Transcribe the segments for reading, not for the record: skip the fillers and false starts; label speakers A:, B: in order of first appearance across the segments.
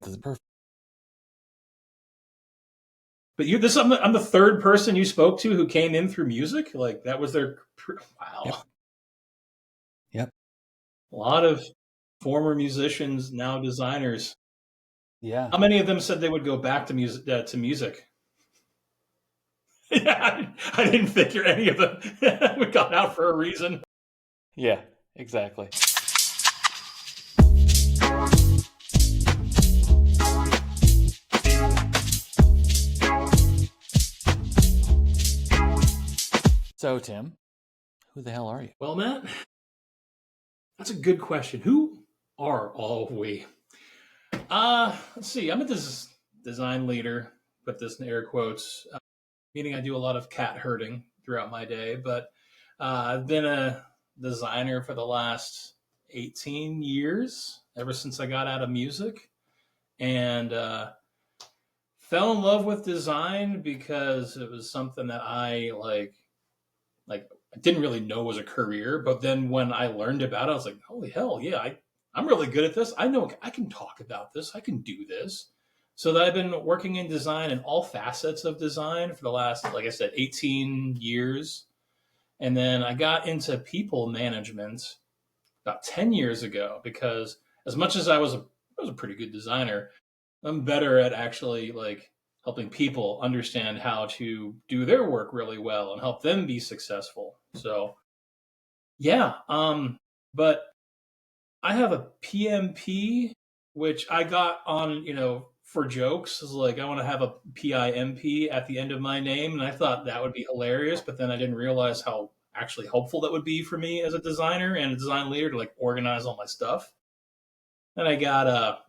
A: This is perfect.
B: But I'm the third person you spoke to who came in through music. Like that was their wow.
A: Yep. Yep.
B: A lot of former musicians, now designers.
A: Yeah.
B: How many of them said they would go back to music? Yeah, I didn't figure any of them. We got out for a reason.
A: Yeah, exactly. So, Tim, who the hell are you?
B: Well, Matt, that's a good question. Who are all of we? Let's see. I'm a design leader, put this in air quotes, meaning I do a lot of cat herding throughout my day, but I've been a designer for the last 18 years, ever since I got out of music, and fell in love with design because it was something that I like I didn't really know was a career, but then when I learned about it, I was like, holy hell, yeah, I'm really good at this. I know I can talk about this. I can do this. So that I've been working in design in all facets of design for the last, like I said, 18 years. And then I got into people management about 10 years ago because as much as I was a pretty good designer, I'm better at actually like helping people understand how to do their work really well and help them be successful. So yeah, but I have a PMP, which I got on, for jokes. Is like I want to have a PIMP at the end of my name, and I thought that would be hilarious. But then I didn't realize how actually helpful that would be for me as a designer and a design leader to like organize all my stuff. And I got a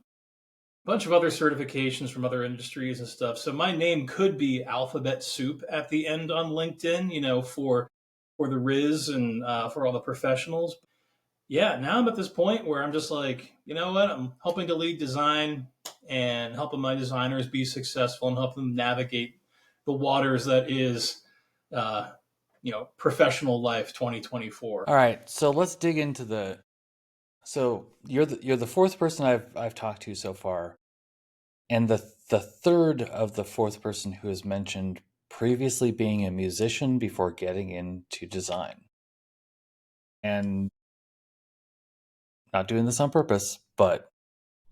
B: bunch of other certifications from other industries and stuff. So my name could be Alphabet Soup at the end on LinkedIn, for the Riz and for all the professionals. Yeah, now I'm at this point where I'm just like, you know what? I'm helping to lead design and helping my designers be successful and help them navigate the waters that is, professional life 2024.
A: All right, so let's dig into the. So you're the fourth person I've talked to so far, and the third of the fourth person who has mentioned previously being a musician before getting into design. And not doing this on purpose, but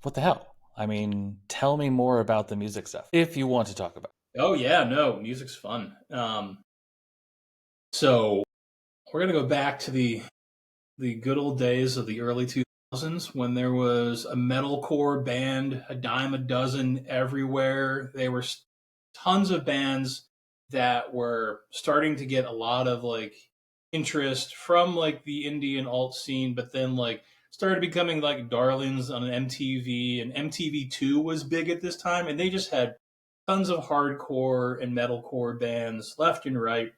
A: what the hell? I mean, tell me more about the music stuff if you want to talk about it.
B: Oh yeah, no, music's fun. So we're gonna go back to the good old days of the early 2000s when there was a metalcore band, a dime a dozen everywhere. There were tons of bands that were starting to get a lot of like interest from like the indie and alt scene, but then like started becoming like darlings on an MTV, and MTV2 was big at this time, and they just had tons of hardcore and metalcore bands left and right.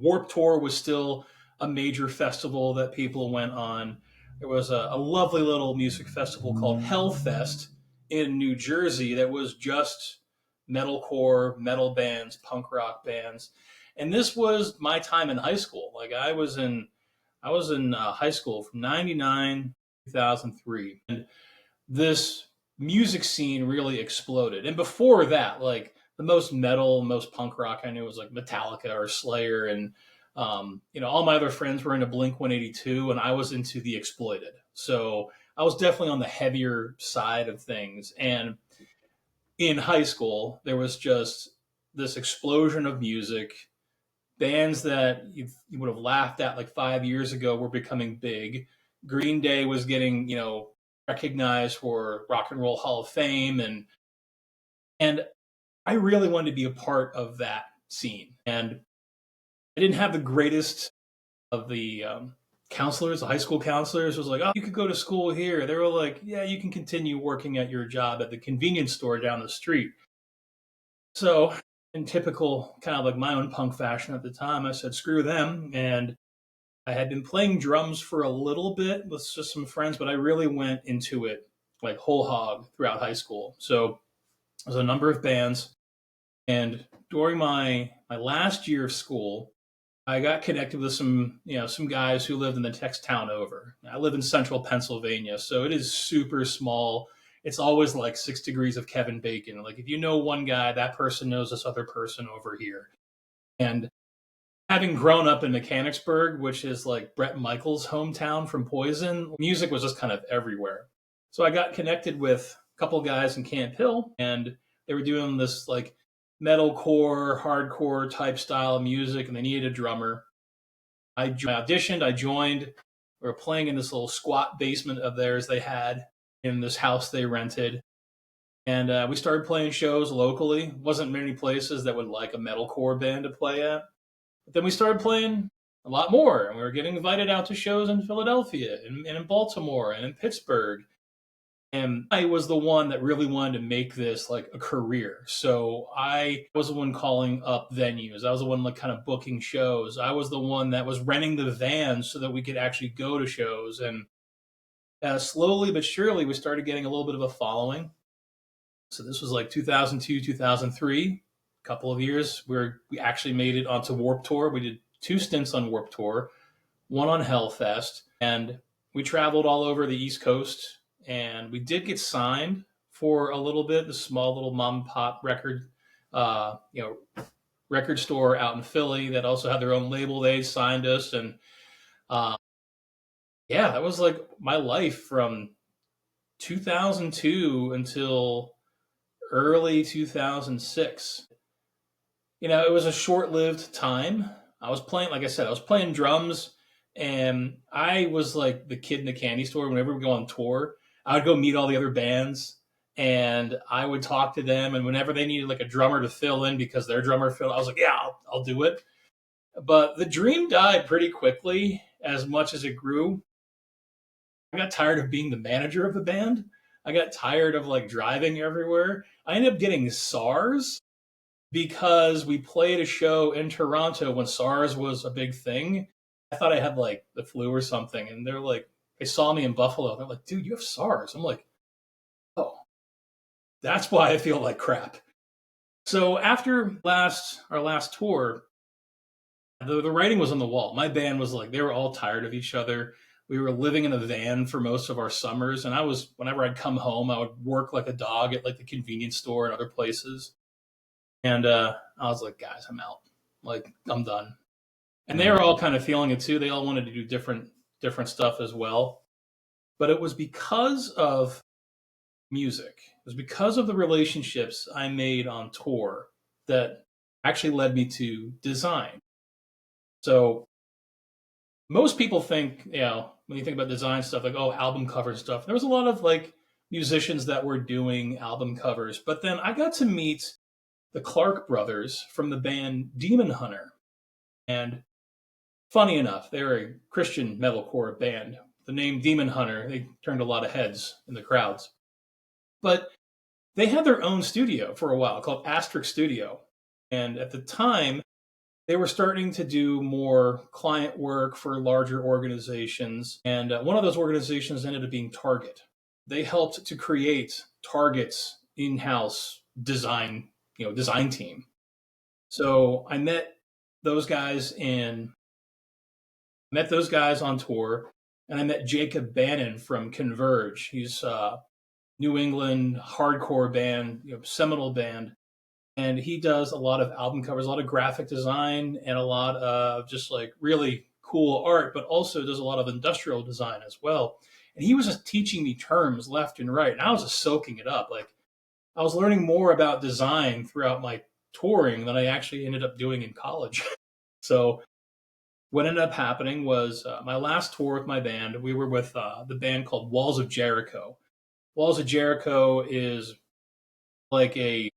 B: Warp Tour was still a major festival that people went on. There was a lovely little music festival called Hellfest in New Jersey that was just metalcore, metal bands, punk rock bands. And this was my time in high school. Like I was in high school from 99 to 2003. And this music scene really exploded. And before that, like the most metal, most punk rock I knew was like Metallica or Slayer, and all my other friends were into Blink 182, and I was into The Exploited. So I was definitely on the heavier side of things. And in high school, there was just this explosion of music. Bands that you would have laughed at like 5 years ago were becoming big. Green Day was getting, recognized for Rock and Roll Hall of Fame, and I really wanted to be a part of that scene. And I didn't have the greatest of the counselors. The high school counselors was like, "Oh, you could go to school here." They were like, "Yeah, you can continue working at your job at the convenience store down the street." So, in typical kind of like my own punk fashion at the time, I said, "Screw them," and I had been playing drums for a little bit with just some friends, but I really went into it like whole hog throughout high school. So there's a number of bands, and during my last year of school, I got connected with some guys who lived in the next town over. I live in central Pennsylvania, so it is super small. it's always like 6 degrees of Kevin Bacon. Like if you know one guy, that person knows this other person over here. And having grown up in Mechanicsburg, which is like Bret Michaels' hometown from Poison, music was just kind of everywhere. So I got connected with a couple guys in Camp Hill, and they were doing this like metalcore, hardcore type style of music, and they needed a drummer. I auditioned, I joined. We were playing in this little squat basement of theirs they had in this house they rented. And we started playing shows locally. Wasn't many places that would like a metalcore band to play at. But then we started playing a lot more, and we were getting invited out to shows in Philadelphia and in Baltimore and in Pittsburgh. And I was the one that really wanted to make this like a career. So I was the one calling up venues. I was the one like kind of booking shows. I was the one that was renting the vans so that we could actually go to shows. And slowly but surely, we started getting a little bit of a following. So this was like 2002, 2003, a couple of years where we actually made it onto Warped Tour. We did 2 stints on Warped Tour, one on Hellfest, and we traveled all over the East Coast. And we did get signed for a little bit, a small little mom and pop record, record store out in Philly that also had their own label. They signed us, and uh, yeah, that was like my life from 2002 until early 2006. It was a short-lived time. I was playing, like I said, I was playing drums, and I was like the kid in the candy store. Whenever we go on tour, I would go meet all the other bands, and I would talk to them. And whenever they needed like a drummer to fill in because their drummer filled, I was like, yeah, I'll do it. But the dream died pretty quickly as much as it grew. I got tired of being the manager of the band. I got tired of like driving everywhere. I ended up getting SARS because we played a show in Toronto when SARS was a big thing. I thought I had like the flu or something, and they're like, they saw me in Buffalo. They're like, dude, you have SARS. I'm like, oh, that's why I feel like crap. So after our last tour, the writing was on the wall. My band was like, they were all tired of each other. We were living in a van for most of our summers, and whenever I'd come home, I would work like a dog at like the convenience store and other places. And I was like, guys, I'm out. Like, I'm done. And they were all kind of feeling it too. They all wanted to do different stuff as well. But it was because of music. It was because of the relationships I made on tour that actually led me to design. So most people think, when you think about design stuff, like, oh, album cover stuff. There was a lot of like musicians that were doing album covers. But then I got to meet the Clark brothers from the band Demon Hunter. And funny enough, they're a Christian metalcore band. The name Demon Hunter, they turned a lot of heads in the crowds. But they had their own studio for a while called Asterisk Studio. And at the time, they were starting to do more client work for larger organizations. And one of those organizations ended up being Target. They helped to create Target's in-house design team. So I met those guys on tour, and I met Jacob Bannon from Converge. He's a New England hardcore band, seminal band, and he does a lot of album covers, a lot of graphic design, and a lot of just like really cool art, but also does a lot of industrial design as well. And he was just teaching me terms left and right, and I was just soaking it up. Like I was learning more about design throughout my touring than I actually ended up doing in college. So what ended up happening was my last tour with my band, we were with the band called Walls of Jericho. Walls of Jericho is like a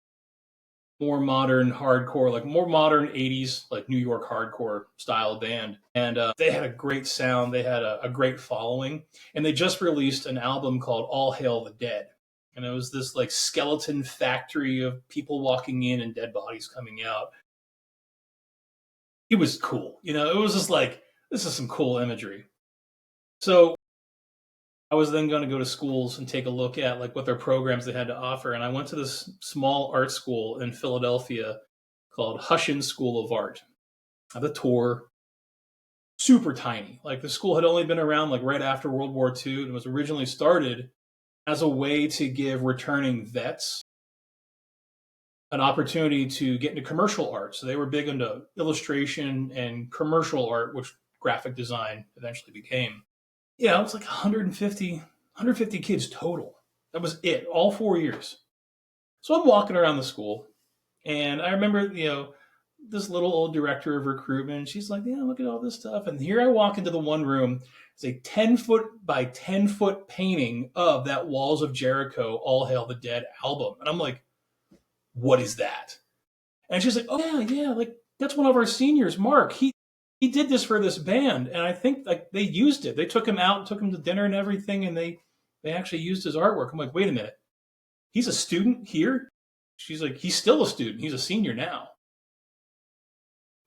B: more modern hardcore, like more modern 80s, like New York hardcore style band. And they had a great sound. They had a great following. And they just released an album called All Hail the Dead. And it was this like skeleton factory of people walking in and dead bodies coming out. It was cool. It was just like, this is some cool imagery. So I was then going to go to schools and take a look at like what their programs they had to offer. And I went to this small art school in Philadelphia called Hushin School of Art. The tour, super tiny. Like the school had only been around like right after World War II and was originally started as a way to give returning vets an opportunity to get into commercial art. So they were big into illustration and commercial art, which graphic design eventually became. Yeah, it was like 150 kids total. That was it, all 4 years. So I'm walking around the school, and I remember, this little old director of recruitment. She's like, "Yeah, look at all this stuff." And here I walk into the one room. It's a 10-foot by 10-foot painting of that Walls of Jericho, All Hail the Dead album. And I'm like, "What is that?" And she's like, "Oh yeah, like that's one of our seniors, Mark. He did this for this band, and I think like they used it. They took him out, took him to dinner and everything, and they actually used his artwork." I'm like, "Wait a minute, he's a student here?" She's like, "He's still a student. He's a senior now."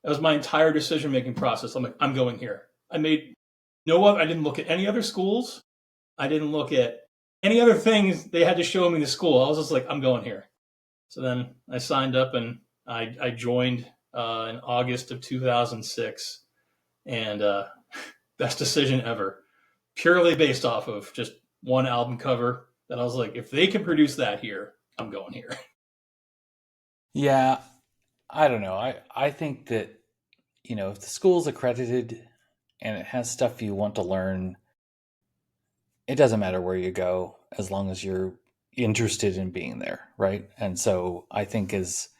B: That was my entire decision making process. I'm like, I'm going here. I made no other. I didn't look at any other schools. I didn't look at any other things they had to show me the school. I was just like, I'm going here. So then I signed up and I joined in August of 2006, and best decision ever, purely based off of just one album cover. That I was like, if they can produce that here, I'm going here.
A: Yeah, I don't know. I think that, if the school's accredited and it has stuff you want to learn, it doesn't matter where you go as long as you're interested in being there, right? And so I think as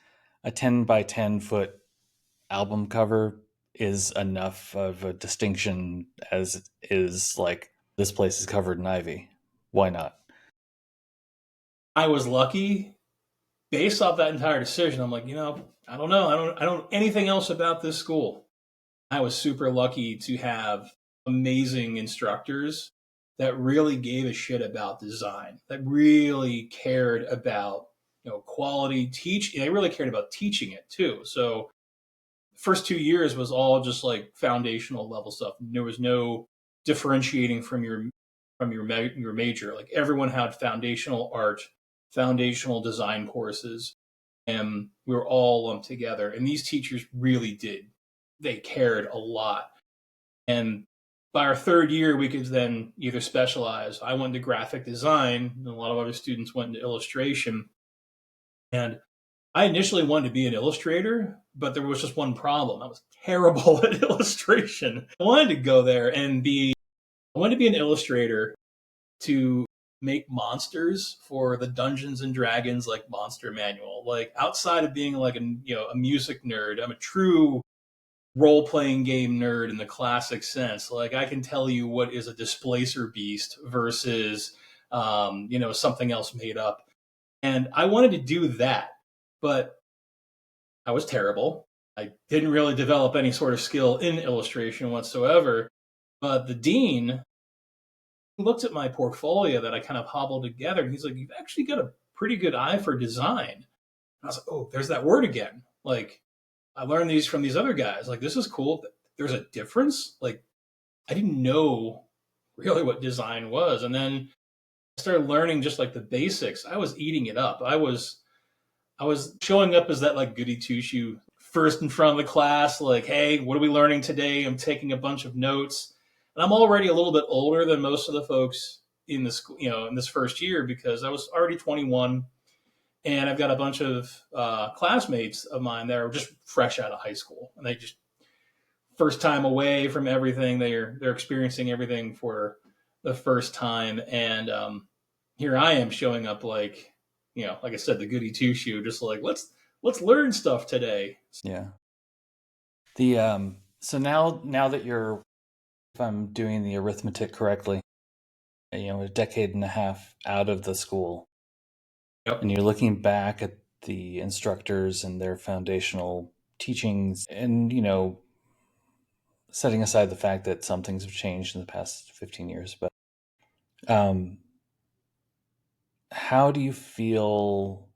A: a 10 by 10-foot album cover is enough of a distinction as it is like this place is covered in ivy. Why not?
B: I was lucky based off that entire decision. I'm like, I don't know. I don't know anything else about this school. I was super lucky to have amazing instructors that really gave a shit about design, that really cared about, quality teach. They really cared about teaching it too. So first 2 years was all just like foundational level stuff. There was no differentiating from your major. Like everyone had foundational art, foundational design courses, and we were all lumped together. And these teachers really did. They cared a lot. And by our third year, we could then either specialize. I went to graphic design, and a lot of other students went into illustration. And I initially wanted to be an illustrator, but there was just one problem. I was terrible at illustration. I wanted to go there and I wanted to be an illustrator to make monsters for the Dungeons and Dragons like monster manual. Like outside of being like a music nerd, I'm a true role playing game nerd in the classic sense. Like I can tell you what is a displacer beast versus something else made up. And I wanted to do that, but I was terrible. I didn't really develop any sort of skill in illustration whatsoever. But the dean looked at my portfolio that I kind of hobbled together, and he's like, "You've actually got a pretty good eye for design." And I was like, "Oh, there's that word again." Like, I learned these from these other guys. Like, this is cool. There's a difference. Like, I didn't know really what design was. And then I started learning just like the basics. I was eating it up. I was showing up as that like goody two shoe first in front of the class, like, "Hey, what are we learning today?" I'm taking a bunch of notes. And I'm already a little bit older than most of the folks in the school, in this first year, because I was already 21, and I've got a bunch of classmates of mine that are just fresh out of high school, and they just first time away from everything. They're experiencing everything for the first time, and here I am showing up like, like I said, the goody two shoe, just like let's learn stuff today.
A: Yeah. The so now that you're, if I'm doing the arithmetic correctly, a decade and a half out of the school,
B: Yep.
A: and you're looking back at the instructors and their foundational teachings, and setting aside the fact that some things have changed in the past 15 years, but um, how do you feel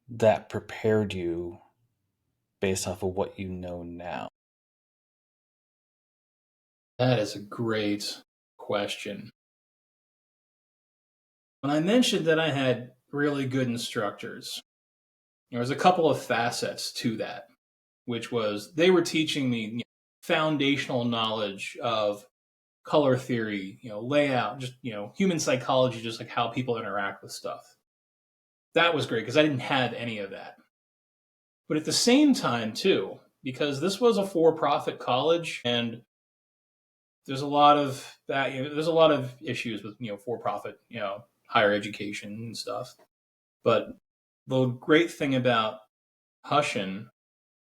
A: that prepared you based off of what you know now?
B: That is a great question. When I mentioned that I had really good instructors, there was a couple of facets to that, which was they were teaching me foundational knowledge of color theory, layout, just, human psychology, just like how people interact with stuff. That was great because I didn't have any of that. But at the same time, too, because this was a for-profit college, and there's a lot of that. There's a lot of issues with for-profit, higher education and stuff. But the great thing about Hushin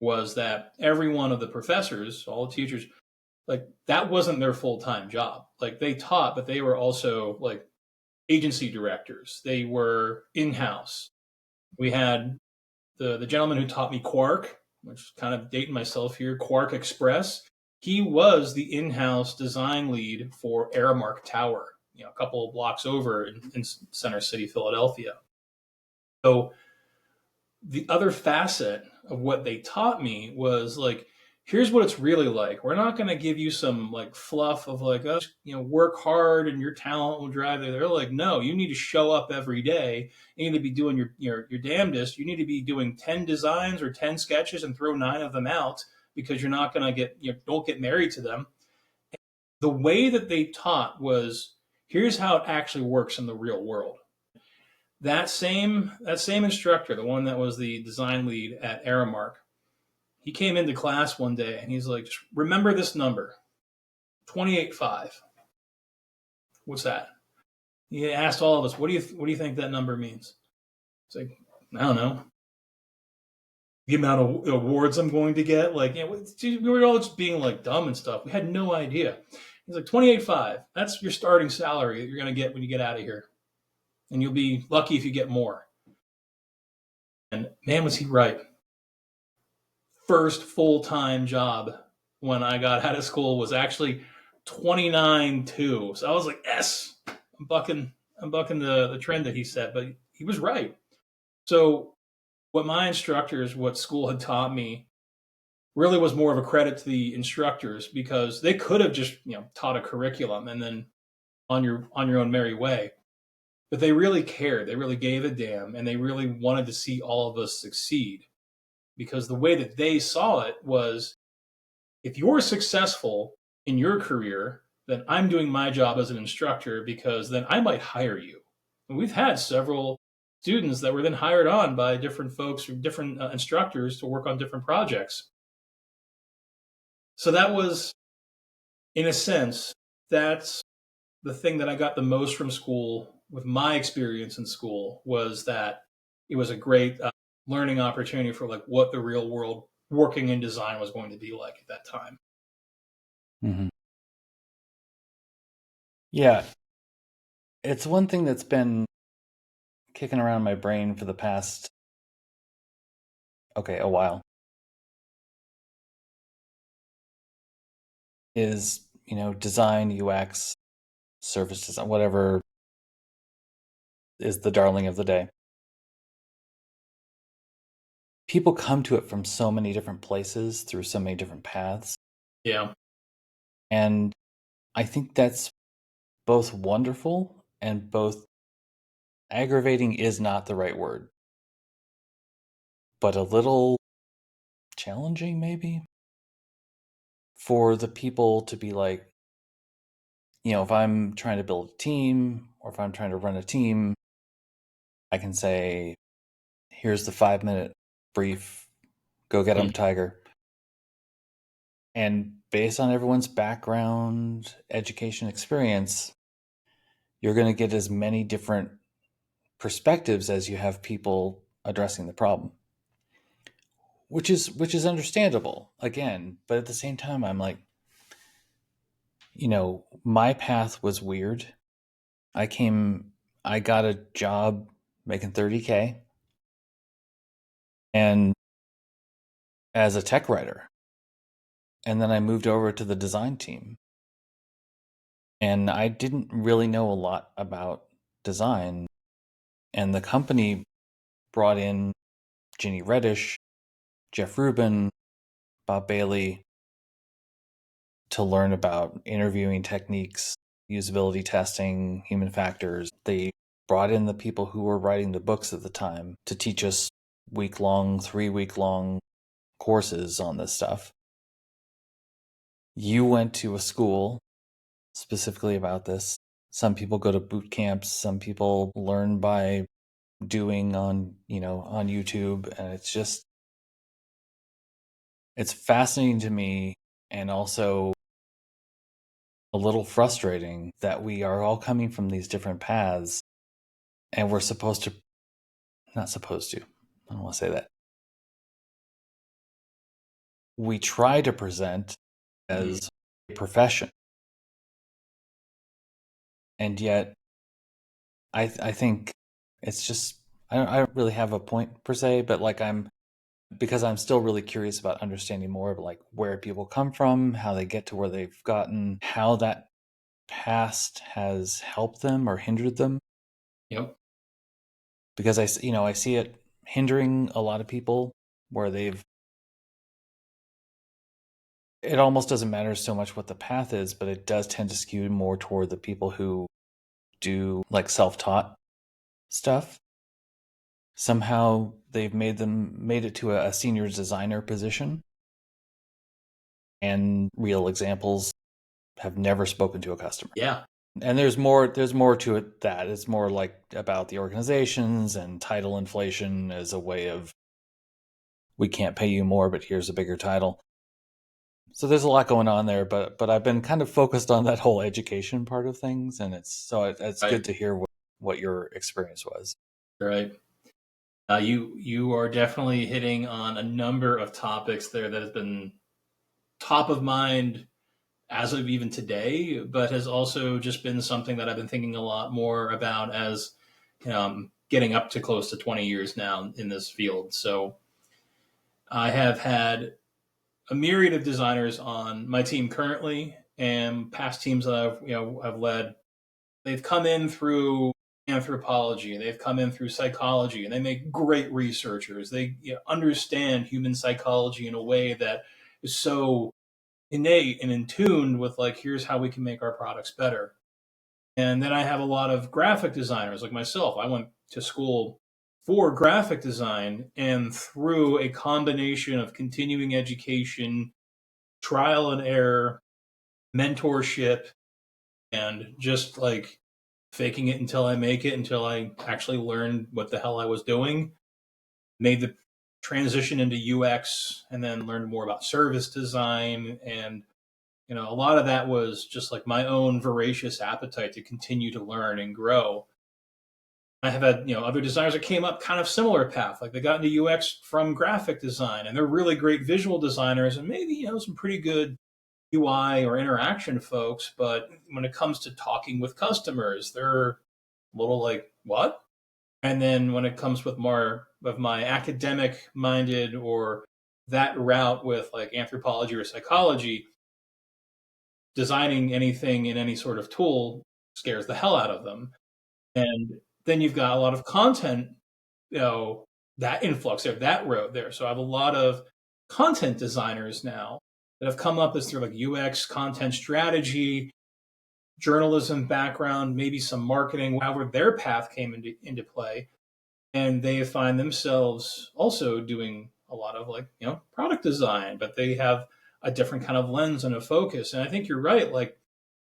B: was that every one of the professors, all the teachers, like that wasn't their full-time job. Like they taught, but they were also like agency directors. They were in-house. We had the gentleman who taught me Quark, which is kind of dating myself here, Quark Express. He was the in-house design lead for Aramark Tower, a couple of blocks over in Center City, Philadelphia. So the other facet of what they taught me was like, here's what it's really like. We're not going to give you some like fluff of like, oh, work hard and your talent will drive it. They're like, no, you need to show up every day. You need to be doing your damnedest. You need to be doing 10 designs or 10 sketches and throw 9 of them out because you're not going to don't get married to them. The way that they taught was, here's how it actually works in the real world. That same instructor, the one that was the design lead at Aramark, he came into class one day and he's like, just remember this number, 28.5. What's that? He asked all of us, what do you think that number means? It's like, I don't know. The amount of awards I'm going to get, like, we were all just being like dumb and stuff. We had no idea. He's like, 28.5. That's your starting salary that you're going to get when you get out of here, and you'll be lucky if you get more. And man, was he right. First full-time job when I got out of school was actually 29.2. So I was like, yes, I'm bucking the trend that he set, but he was right. So what my instructors, what school had taught me, really was more of a credit to the instructors, because they could have just taught a curriculum and then on your own merry way. But they really cared. They really gave a damn, and they really wanted to see all of us succeed. Because the way that they saw it was, if you're successful in your career, then I'm doing my job as an instructor, because then I might hire you. And we've had several students that were then hired on by different folks or different instructors to work on different projects. So that was, in a sense, that's the thing that I got the most from school with my experience in school, was that it was a great learning opportunity for like what the real world working in design was going to be like at that time.
A: Mm-hmm. Yeah. It's one thing that's been kicking around my brain for the past, a while, is, design, UX, service design, whatever is the darling of the day. People come to it from so many different places through so many different paths.
B: Yeah.
A: And I think that's both wonderful and both aggravating is not the right word, but a little challenging maybe for the people to be like, if I'm trying to build a team or if I'm trying to run a team, I can say, here's the 5-minute brief, go get them, Tiger. And based on everyone's background, education, experience, you're going to get as many different perspectives as you have people addressing the problem, which is understandable, again. But at the same time, I'm like, my path was weird. I got a job making $30K and as a tech writer, and then I moved over to the design team, and I didn't really know a lot about design. And the company brought in Ginny Reddish, Jeff Rubin, Bob Bailey to learn about interviewing techniques, usability testing, human factors. They brought in the people who were writing the books at the time to teach us 3-week-long courses on this stuff. You went to a school specifically about this. Some people go to boot camps, some people learn by doing on, on YouTube, and it's fascinating to me, and also a little frustrating that we are all coming from these different paths, and we're supposed to, not supposed to, I don't want to say that. We try to present as a profession, and yet I think it's just, I don't really have a point per se, but like because I'm still really curious about understanding more of like where people come from, how they get to where they've gotten, how that past has helped them or hindered them.
B: Yep.
A: Because I see it hindering a lot of people where it almost doesn't matter so much what the path is, but it does tend to skew more toward the people who do like self-taught stuff. Somehow they've made it to a senior designer position, and real examples have never spoken to a customer.
B: Yeah.
A: And there's more to it, that it's more like about the organizations and title inflation as a way of, we can't pay you more, but here's a bigger title. So there's a lot going on there, but I've been kind of focused on that whole education part of things, and it's
B: Right.
A: good to hear what your experience was.
B: Right. You are definitely hitting on a number of topics there that has been top of mind as of even today, but has also just been something that I've been thinking a lot more about as getting up to close to 20 years now in this field. So I have had a myriad of designers on my team currently, and past teams that I've led. They've come in through anthropology, they've come in through psychology, and they make great researchers. They understand human psychology in a way that is so innate and in tune with like, here's how we can make our products better. And then I have a lot of graphic designers like myself. I went to school for graphic design, and through a combination of continuing education, trial and error, mentorship, and just like faking it until I make it, until I actually learned what the hell I was doing, made the transition into UX, and then learned more about service design. And a lot of that was just like my own voracious appetite to continue to learn and grow. I have had other designers that came up kind of similar path, like they got into UX from graphic design, and they're really great visual designers, and maybe some pretty good UI or interaction folks, but when it comes to talking with customers, they're a little like, what? And then when it comes with more of my academic minded or that route with like anthropology or psychology, designing anything in any sort of tool scares the hell out of them. And then you've got a lot of content, you know, that influx there, that road there. So I have a lot of content designers now that have come up as through like UX, content strategy, journalism background, maybe some marketing, however their path came into play. And they find themselves also doing a lot of like, product design, but they have a different kind of lens and a focus. And I think you're right. Like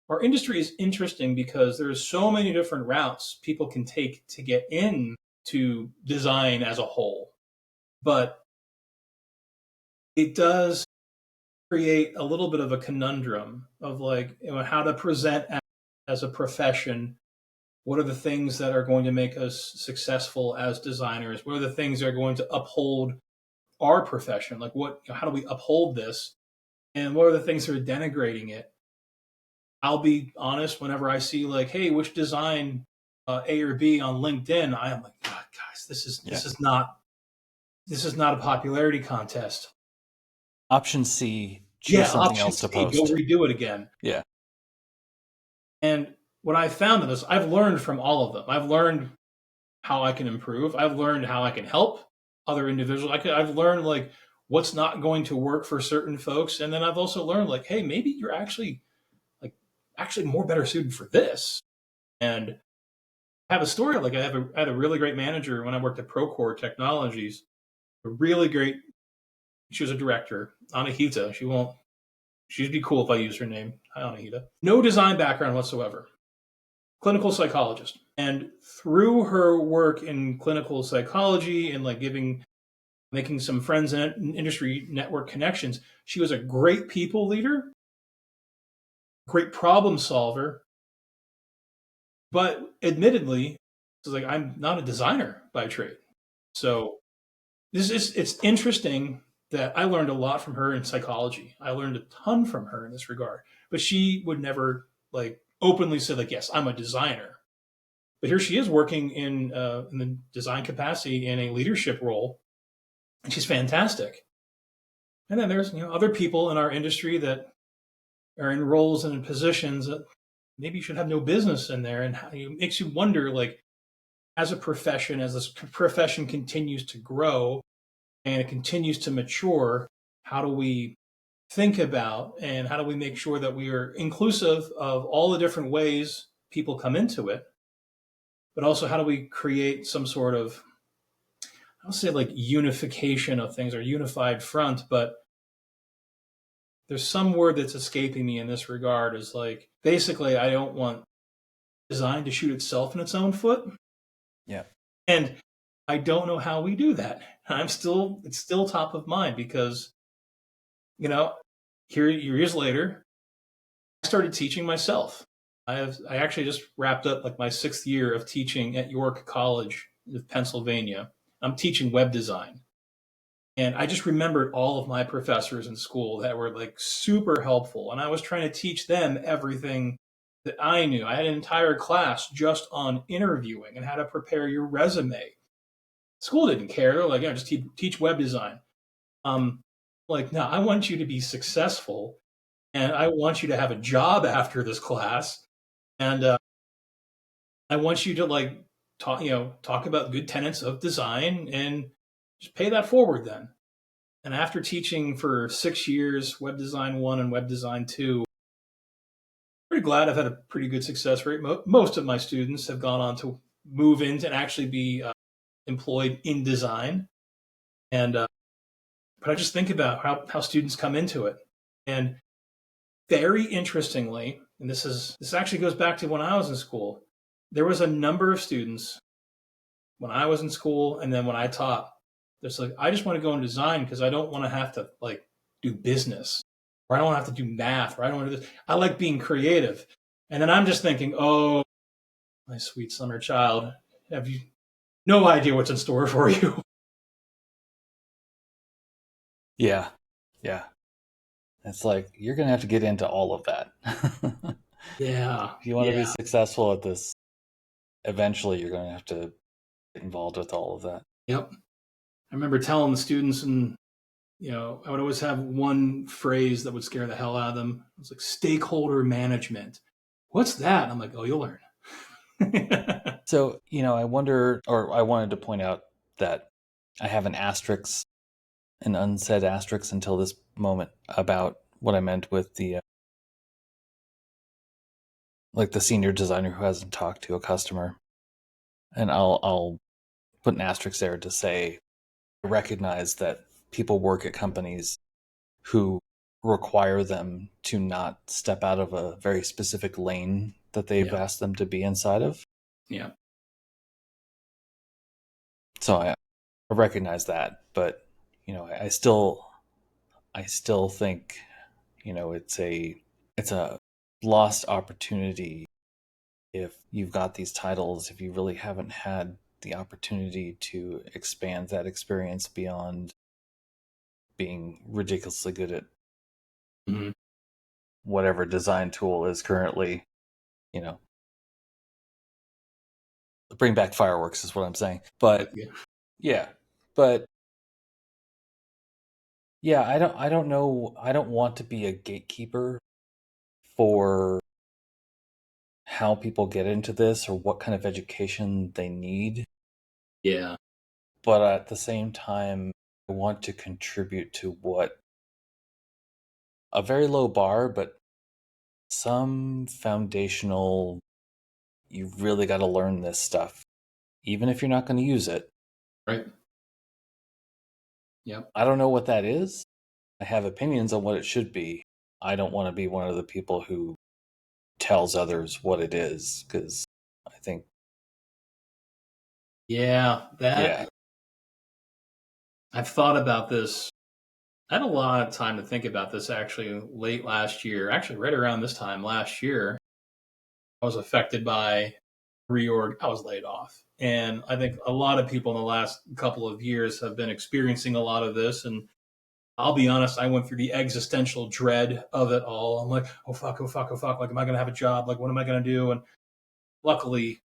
B: our industry is interesting because there's so many different routes people can take to get into design as a whole. But it does create a little bit of a conundrum of like, how to present as a profession. What are the things that are going to make us successful as designers? What are the things that are going to uphold our profession? Like how do we uphold this? And what are the things that are denigrating it? I'll be honest, whenever I see like, hey, which design A or B on LinkedIn, I am like, God, guys, this is not a popularity contest.
A: Option C, choose
B: Yeah,
A: something
B: option
A: else to
B: C, go
A: post.
B: redo it again.
A: Yeah.
B: And what I found in this, I've learned from all of them. I've learned how I can improve. I've learned how I can help other individuals. I've learned like what's not going to work for certain folks, and then I've also learned like, hey, maybe you're like actually more better suited for this. And I have a story. Like I had a really great manager when I worked at Procore Technologies. A really great. She was a director, Anahita. She won't. She'd be cool if I used her name. Hi, Anahita. No design background whatsoever. Clinical psychologist. And through her work in clinical psychology and like making some friends and industry network connections, she was a great people leader, great problem solver. But admittedly, it's like I'm not a designer by trade. So it's interesting that I learned a lot from her in psychology. I learned a ton from her in this regard. But she would never like openly say like, yes, I'm a designer. But here she is working in the design capacity in a leadership role, and she's fantastic. And then there's other people in our industry that are in roles and in positions that maybe should have no business in there, and it makes you wonder like as a profession, as this profession continues to grow and it continues to mature, how do we think about and how do we make sure that we are inclusive of all the different ways people come into it, but also how do we create some sort of, I'll say like unification of things or unified front, but there's some word that's escaping me in this regard is like basically I don't want design to shoot itself in its own foot.
A: Yeah.
B: And I don't know how we do that. It's still top of mind because, you know, here years later, I started teaching myself. I actually just wrapped up like my 6th year of teaching at York College of Pennsylvania. I'm teaching web design. And I just remembered all of my professors in school that were like super helpful. And I was trying to teach them everything that I knew. I had an entire class just on interviewing and how to prepare your resume. School didn't care. They're like, yeah, just teach web design. Like, no, I want you to be successful and I want you to have a job after this class. And I want you to like talk about good tenets of design and just pay that forward then. And after teaching for 6 years, Web Design 1 and Web Design 2, I'm pretty glad I've had a pretty good success rate. Most of my students have gone on to move into and actually be employed in design. And but I just think about how students come into it. And very interestingly, and this actually goes back to when I was in school, there was a number of students when I was in school and then when I taught. There's like, I just want to go in design because I don't want to have to like do business or I don't want to have to do math or I don't want to do this. I like being creative. And then I'm just thinking, oh, my sweet summer child, have you no idea what's in store for you?
A: Yeah. Yeah. It's like you're going to have to get into all of that.
B: Yeah.
A: If you want to be
B: Yeah.
A: successful at this, eventually you're going to have to get involved with all of that.
B: Yep. I remember telling the students, and I would always have one phrase that would scare the hell out of them. It was like stakeholder management. What's that? And I'm like, oh, you'll learn.
A: So, I wonder, or I wanted to point out that I have an asterisk, an unsaid asterisk until this moment about what I meant with the, like the senior designer who hasn't talked to a customer. And I'll put an asterisk there to say, I recognize that people work at companies who require them to not step out of a very specific lane that they've
B: Yeah.
A: asked them to be inside of.
B: Yeah.
A: So I recognize that, but I still think it's a lost opportunity if you've got these titles, if you really haven't had the opportunity to expand that experience beyond being ridiculously good at
B: Mm-hmm.
A: whatever design tool is currently, you know, bring back fireworks is what I'm saying. But
B: Yeah.
A: yeah, but yeah, I don't know. I don't want to be a gatekeeper for how people get into this or what kind of education they need.
B: Yeah.
A: But at the same time, I want to contribute to what a very low bar, but some foundational, you've really got to learn this stuff, even if you're not going to use it.
B: Right. Yep.
A: I don't know what that is. I have opinions on what it should be, I don't want to be one of the people who tells others what it is, because I think,
B: Yeah,
A: yeah,
B: that I've thought about this. I had a lot of time to think about this actually late last year, actually right around this time last year. I was affected by reorg. I was laid off. And I think a lot of people in the last couple of years have been experiencing a lot of this. And I'll be honest, I went through the existential dread of it all. I'm like, oh fuck, oh fuck, oh fuck. Like, am I going to have a job? Like, what am I going to do? And luckily,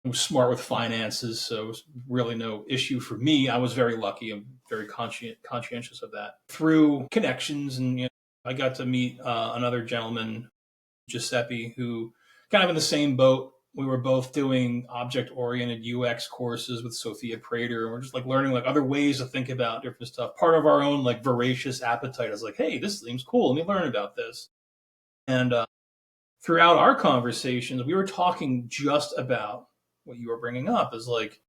B: I was smart with finances, so it was really no issue for me. I was very lucky. I'm very conscientious of that. Through connections, and I got to meet another gentleman, Giuseppe, who kind of in the same boat. We were both doing object-oriented UX courses with Sophia Prater, and we're just like learning like other ways to think about different stuff. Part of our own like voracious appetite is like, hey, this seems cool. Let me learn about this. And throughout our conversations, we were talking just about what you were bringing up is like,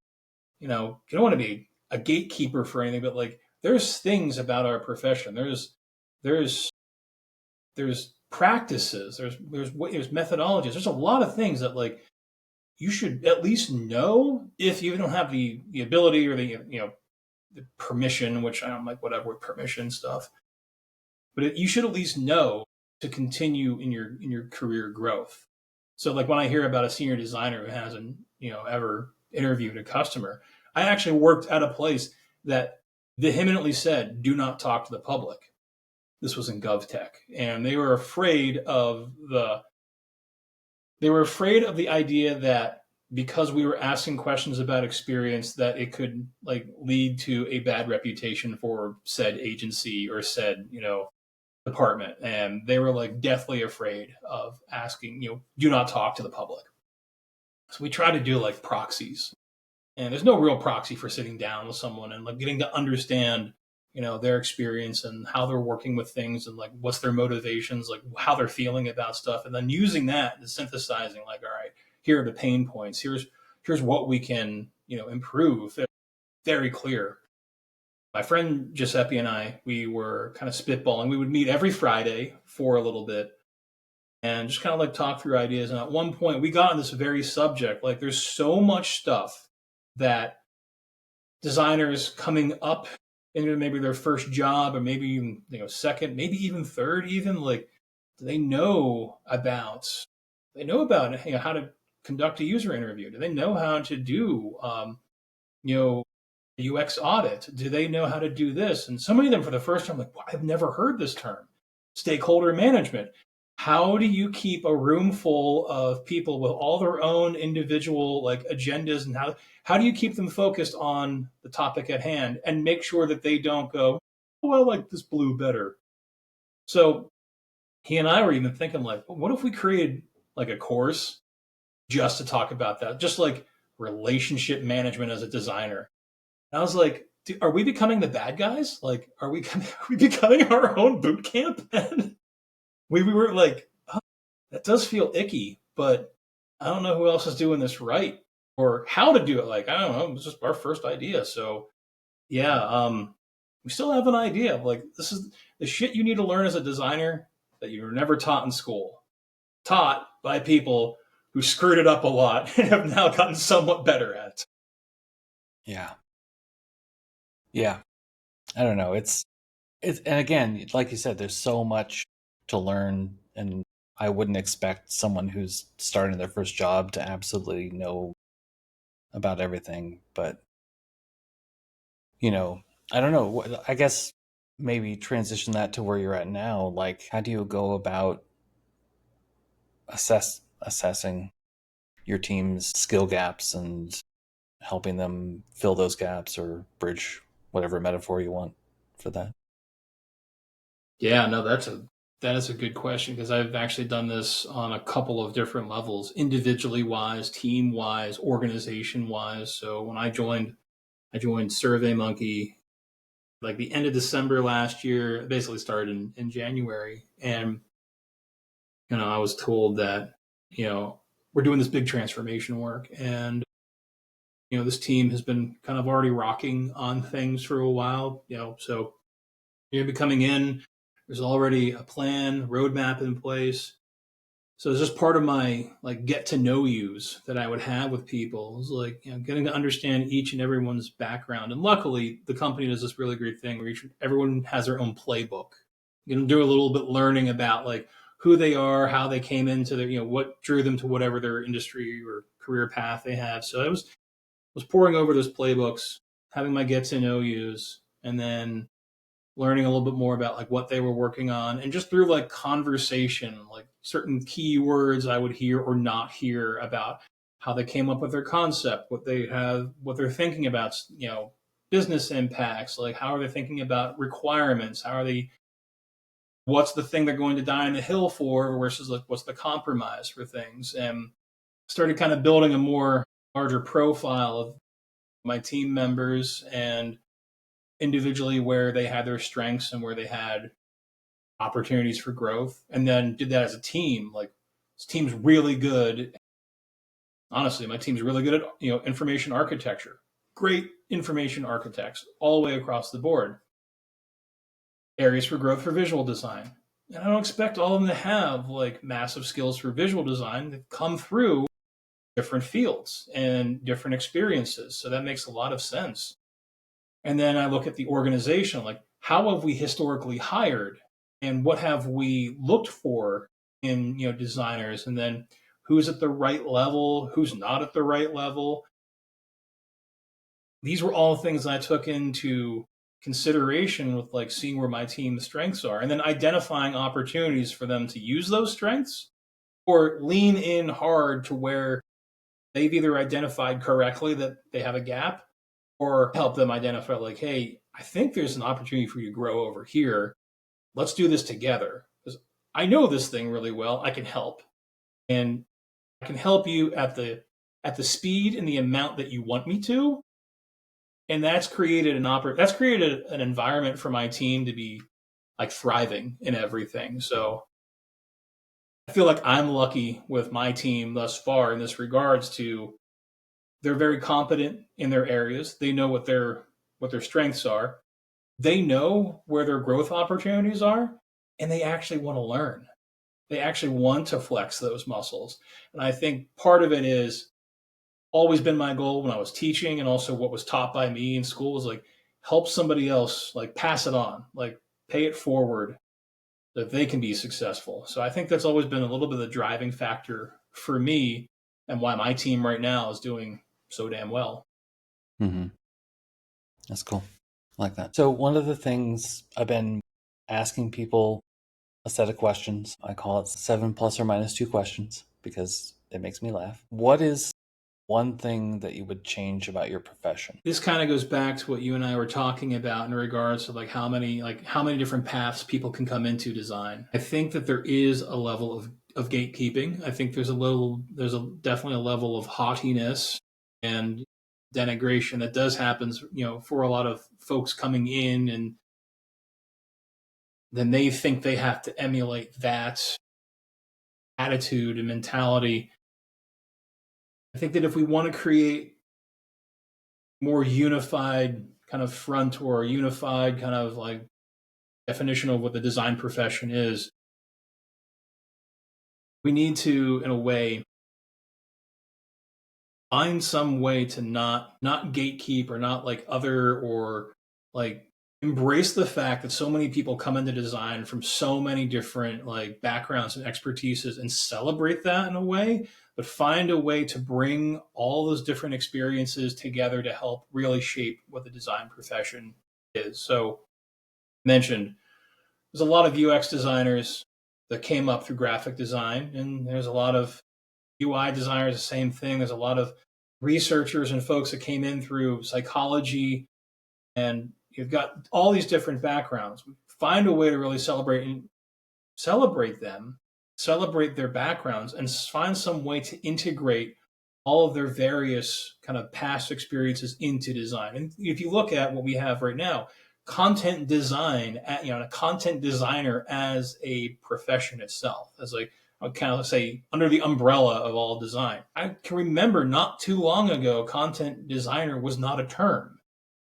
B: you don't want to be a gatekeeper for anything, but like there's things about our profession. There's there's practices, there's methodologies. There's a lot of things that like you should at least know if you don't have the ability or the permission, which I don't like whatever with permission stuff, but you should at least know to continue in your career growth. So like when I hear about a senior designer who hasn't ever interviewed a customer, I actually worked at a place that vehemently said, "Do not talk to the public." This was in GovTech, and they were afraid of the idea that because we were asking questions about experience that it could like lead to a bad reputation for said agency or said department, and they were like deathly afraid of asking, do not talk to the public. So we try to do like proxies, and there's no real proxy for sitting down with someone and like getting to understand their experience and how they're working with things and like what's their motivations, like how they're feeling about stuff, and then using that and synthesizing like, all right, here are the pain points, here's what we can improve. Very clear. My friend Giuseppe and I, we were kind of spitballing. We would meet every Friday for a little bit and just kind of like talk through ideas. And at one point, we got on this very subject. Like, there's so much stuff that designers coming up into maybe their first job or maybe even second, maybe even third, even like, do they know about how to conduct a user interview? Do they know how to do you know UX audit? Do they know how to do this? And so many of them for the first time, like, well, I've never heard this term. Stakeholder management. How do you keep a room full of people with all their own individual like agendas, and how do you keep them focused on the topic at hand and make sure that they don't go, oh, I like this blue better. So he and I were even thinking like, what if we created like a course just to talk about that, just like relationship management as a designer. And I was like, dude, are we becoming the bad guys? Like, are we becoming our own boot camp? And we were like, oh, that does feel icky, but I don't know who else is doing this right or how to do it. Like, I don't know. It was just our first idea. So yeah, we still have an idea of like, this is the shit you need to learn as a designer that you were never taught in school, taught by people who screwed it up a lot and have now gotten somewhat better at.
A: yeah, yeah. I don't know. And again, like you said, there's so much to learn, and I wouldn't expect someone who's starting their first job to absolutely know about everything. But I don't know. I guess maybe transition that to where you're at now. Like, how do you go about assessing your team's skill gaps and helping them fill those gaps or bridge whatever metaphor you want for that?
B: Yeah, no, that is a good question because I've actually done this on a couple of different levels, individually wise, team wise, organization wise. So when I joined SurveyMonkey like the end of December last year. It basically started in January, and I was told that we're doing this big transformation work, and this team has been kind of already rocking on things for a while. So you'll be coming in. There's already a plan, roadmap in place. So it's just part of my like get to know yous that I would have with people. It's like, you know, getting to understand each and everyone's background. And luckily, the company does this really great thing where everyone has their own playbook. You can do a little bit learning about like who they are, how they came into their, you know, what drew them to whatever their industry or career path they have. So I was pouring over those playbooks, having my get to know yous, and then learning a little bit more about like what they were working on, and just through like conversation, like certain keywords I would hear or not hear about how they came up with their concept, what they have, what they're thinking about, you know, business impacts, like how are they thinking about requirements, how are they, what's the thing they're going to die on the hill for versus like what's the compromise for things, and started kind of building a more larger profile of my team members and individually where they had their strengths and where they had opportunities for growth, and then did that as a team. Like this team's really good. Honestly, my team's really good at, you know, information architecture. Great information architects all the way across the board. Areas for growth for visual design. And I don't expect all of them to have like massive skills for visual design. They come through different fields and different experiences. So that makes a lot of sense. And then I look at the organization, like how have we historically hired and what have we looked for in, you know, designers, and then who's at the right level, who's not at the right level. These were all things I took into consideration with like seeing where my team's strengths are and then identifying opportunities for them to use those strengths or lean in hard to where they've either identified correctly that they have a gap or help them identify like, hey, I think there's an opportunity for you to grow over here. Let's do this together because I know this thing really well. I can help, and I can help you at the speed and the amount that you want me to. And that's created an environment for my team to be like thriving in everything. So I feel like I'm lucky with my team thus far in this regards to they're very competent in their areas. They know what their strengths are. They know where their growth opportunities are, and they actually want to learn. They actually want to flex those muscles. And I think part of it is always been my goal when I was teaching and also what was taught by me in school was like help somebody else, like pass it on, like pay it forward that they can be successful. So I think that's always been a little bit of the driving factor for me and why my team right now is doing so damn well.
A: Mm-hmm. That's cool. I like that. So one of the things I've been asking people a set of questions. I call it 7 plus or minus 2 questions because it makes me laugh. What is one thing that you would change about your profession?
B: This kind of goes back to what you and I were talking about in regards to like how many different paths people can come into design. I think that there is a level of gatekeeping. I think definitely a level of haughtiness and denigration that does happen, you know, for a lot of folks coming in, and then they think they have to emulate that attitude and mentality. I think that if we want to create more unified kind of front or a unified kind of like definition of what the design profession is, we need to, in a way, find some way to not gatekeep or not like other or like embrace the fact that so many people come into design from so many different like backgrounds and expertises and celebrate that in a way, but find a way to bring all those different experiences together to help really shape what the design profession is. So mentioned there's a lot of UX designers that came up through graphic design, and there's a lot of UI designers, the same thing. There's a lot of researchers and folks that came in through psychology, and you've got all these different backgrounds. Find a way to really celebrate them, celebrate their backgrounds, and find some way to integrate all of their various kind of past experiences into design. And if you look at what we have right now, content design, you know, a content designer as a profession itself, as like I would kind of say under the umbrella of all design. I can remember not too long ago, content designer was not a term.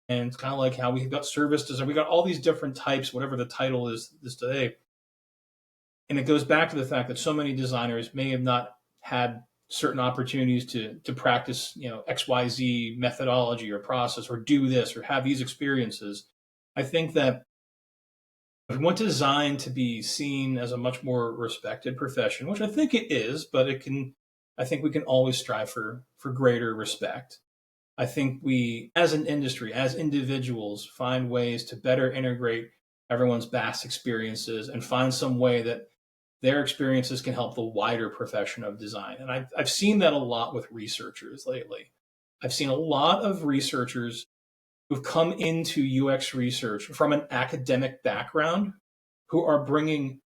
B: And it's kind of like how we've got service design. We got all these different types, whatever the title is today. And it goes back to the fact that so many designers may have not had certain opportunities to practice, XYZ methodology or process or do this or have these experiences. I think that if we want design to be seen as a much more respected profession, which I think it is, but I think we can always strive for greater respect. I think we, as an industry, as individuals, find ways to better integrate everyone's vast experiences and find some way that their experiences can help the wider profession of design. And I've seen that a lot with researchers lately. I've seen a lot of researchers who've come into UX research from an academic background who are bringing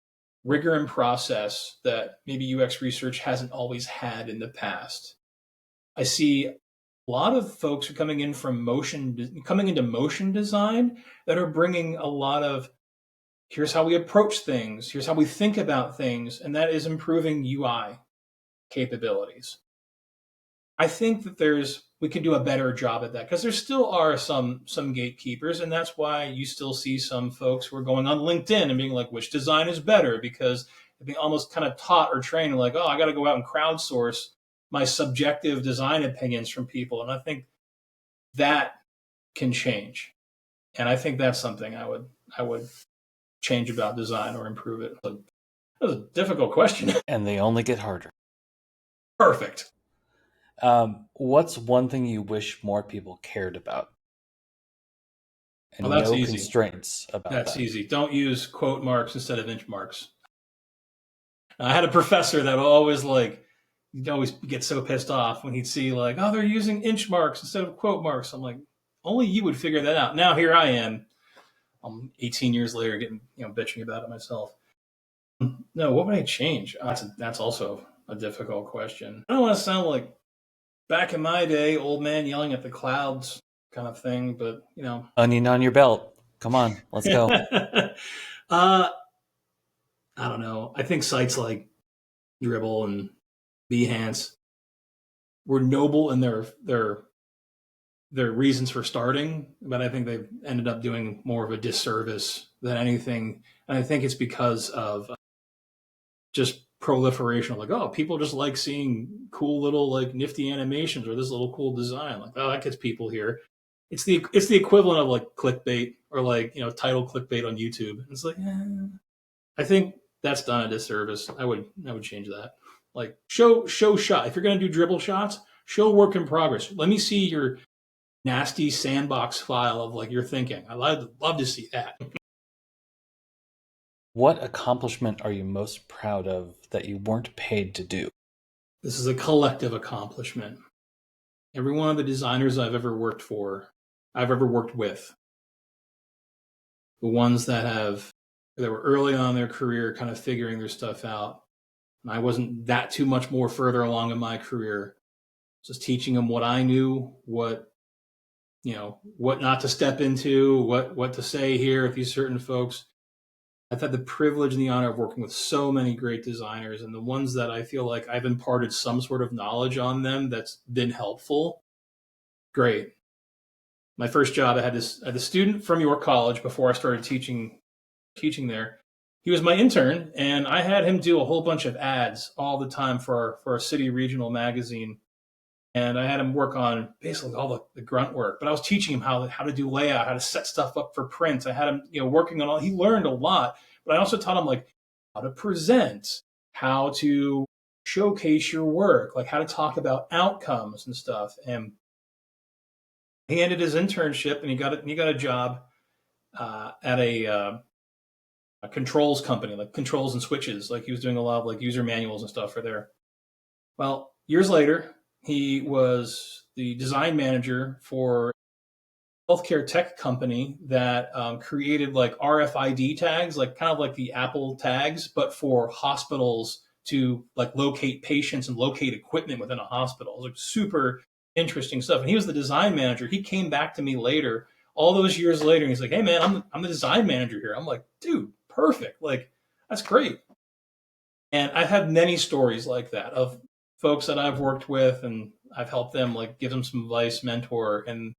B: rigor and process that maybe UX research hasn't always had in the past. I see a lot of folks who are coming into motion design that are bringing a lot of here's how we approach things, here's how we think about things, and that is improving UI capabilities. I think that we can do a better job at that because there still are some gatekeepers, and that's why you still see some folks who are going on LinkedIn and being like, which design is better? Because they're being almost kind of taught or trained like, oh, I got to go out and crowdsource my subjective design opinions from people. And I think that can change. And I think that's something I would change about design or improve it. That was a difficult question.
A: And they only get harder.
B: Perfect.
A: What's one thing you wish more people cared about? And
B: Well, that's
A: no
B: easy.
A: constraints about
B: That's
A: that.
B: easy. Don't use quote marks instead of inch marks. I had a professor that always he'd always get so pissed off when he'd see like, oh, they're using inch marks instead of quote marks. I'm like, only you would figure that out. Now here I am. I'm 18 years later getting, bitching about it myself. No, what would I change? That's also a difficult question. I don't want to sound like back in my day, old man yelling at the clouds kind of thing, but
A: Onion on your belt. Come on, let's go.
B: I don't know. I think sites like Dribble and Behance were noble in their reasons for starting, but I think they've ended up doing more of a disservice than anything. And I think it's because of just proliferation of like, oh, people just like seeing cool little like nifty animations or this little cool design. Like, oh, that gets people here. It's the equivalent of like clickbait or like title clickbait on YouTube. It's like, I think that's done a disservice. I would change that. Like show shot. If you're gonna do dribble shots, show work in progress. Let me see your nasty sandbox file of like your thinking. I'd love to see that.
A: What accomplishment are you most proud of that you weren't paid to do?
B: This is a collective accomplishment. Every one of the designers I've ever worked with, the ones that were early on in their career kind of figuring their stuff out. And I wasn't that too much more further along in my career. Just teaching them what I knew, what not to step into, what to say here with these certain folks. I've had the privilege and the honor of working with so many great designers, and the ones that I feel like I've imparted some sort of knowledge on them that's been helpful. Great. My first job, I had a student from York College before I started teaching there. He was my intern, and I had him do a whole bunch of ads all the time for a city regional magazine. And I had him work on basically all the grunt work. But I was teaching him how to do layout, how to set stuff up for print. I had him, working on all. He learned a lot, but I also taught him like how to present, how to showcase your work, like how to talk about outcomes and stuff. And he ended his internship, and he got a job at a controls company, like controls and switches. Like he was doing a lot of like user manuals and stuff for there. Well, years later, he was the design manager for a healthcare tech company that created like RFID tags, like kind of like the Apple tags, but for hospitals to like locate patients and locate equipment within a hospital. It was like super interesting stuff. And he was the design manager. He came back to me later, all those years later, and he's like, "Hey man, I'm the design manager here." I'm like, "Dude, perfect. Like that's great." And I've had many stories like that of folks that I've worked with, and I've helped them like give them some advice, mentor, and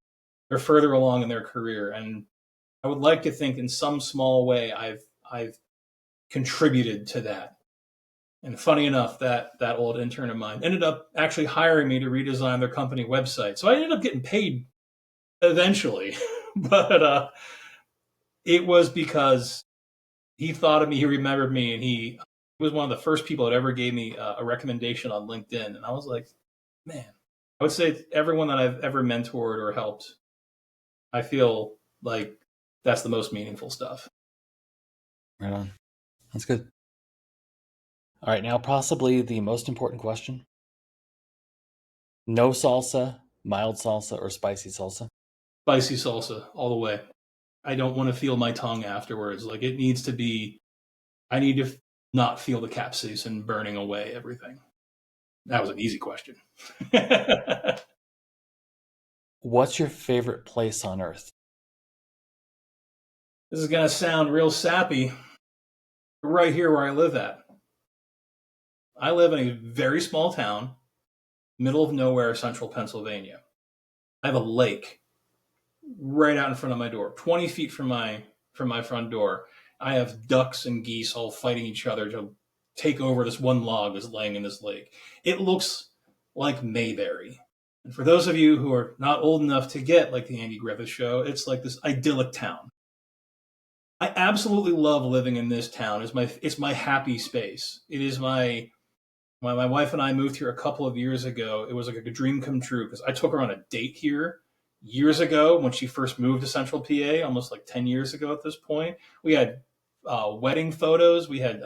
B: they're further along in their career, and I would like to think in some small way I've contributed to that. And funny enough, that old intern of mine ended up actually hiring me to redesign their company website. So I ended up getting paid eventually, but it was because he thought of me, he remembered me, and he was one of the first people that ever gave me a recommendation on LinkedIn. And I was like, man, I would say everyone that I've ever mentored or helped, I feel like that's the most meaningful stuff.
A: Right on. That's good. All right, now possibly the most important question. No salsa, mild salsa, or spicy salsa?
B: Spicy salsa all the way. I don't want to feel my tongue afterwards. Like it needs to be, I need to not feel the capsaicin burning away everything. That was an easy question. This
A: What's your favorite place on earth?
B: is going to sound real sappy. Right here where I live at. I live in a very small town, middle of nowhere, central Pennsylvania. I have a lake right out in front of my door, 20 feet from my front door. I have ducks and geese all fighting each other to take over this one log that's laying in this lake. It looks like Mayberry. And for those of you who are not old enough to get like the Andy Griffith Show, it's like this idyllic town. I absolutely love living in this town. It's my happy space. It is my wife and I moved here a couple of years ago. It was like a dream come true because I took her on a date here years ago when she first moved to Central PA, almost like 10 years ago at this point. We had wedding photos, we had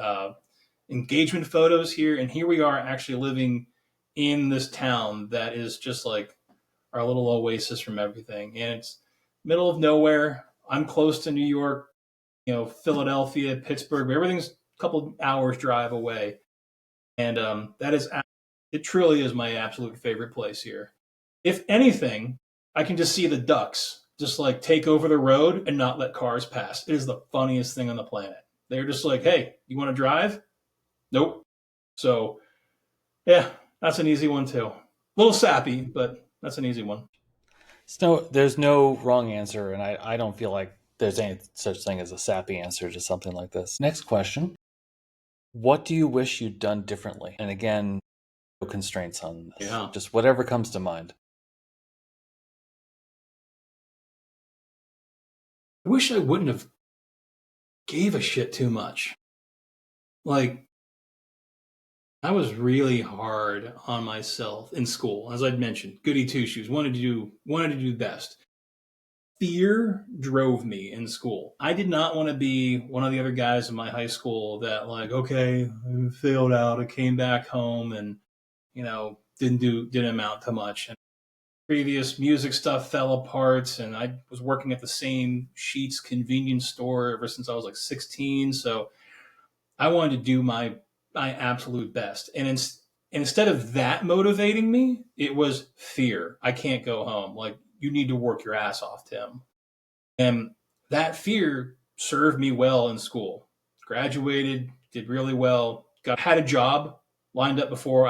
B: engagement photos here, and here we are actually living in this town that is just like our little oasis from everything. And it's middle of nowhere. I'm close to New York, Philadelphia, Pittsburgh, but everything's a couple hours drive away. And that is, it truly is my absolute favorite place here. If anything, I can just see the ducks just like take over the road and not let cars pass. It is the funniest thing on the planet. They're just like, hey, you want to drive? Nope. So, yeah, that's an easy one too. A little sappy, but that's an easy one.
A: There's no wrong answer, and I don't feel like there's any such thing as a sappy answer to something like this. Next question. What do you wish you'd done differently? And again, no constraints on this.
B: Yeah.
A: Just whatever comes to mind.
B: I wish I wouldn't have gave a shit too much. Like, I was really hard on myself in school, as I'd mentioned. Goody two shoes, wanted to do best. Fear drove me in school. I did not want to be one of the other guys in my high school that like, okay, I failed out, I came back home and didn't amount to much. And previous music stuff fell apart, and I was working at the same Sheets convenience store ever since I was like 16. So I wanted to do my absolute best. And instead of that motivating me, it was fear. I can't go home. Like, you need to work your ass off, Tim. And that fear served me well in school. Graduated, did really well, had a job lined up before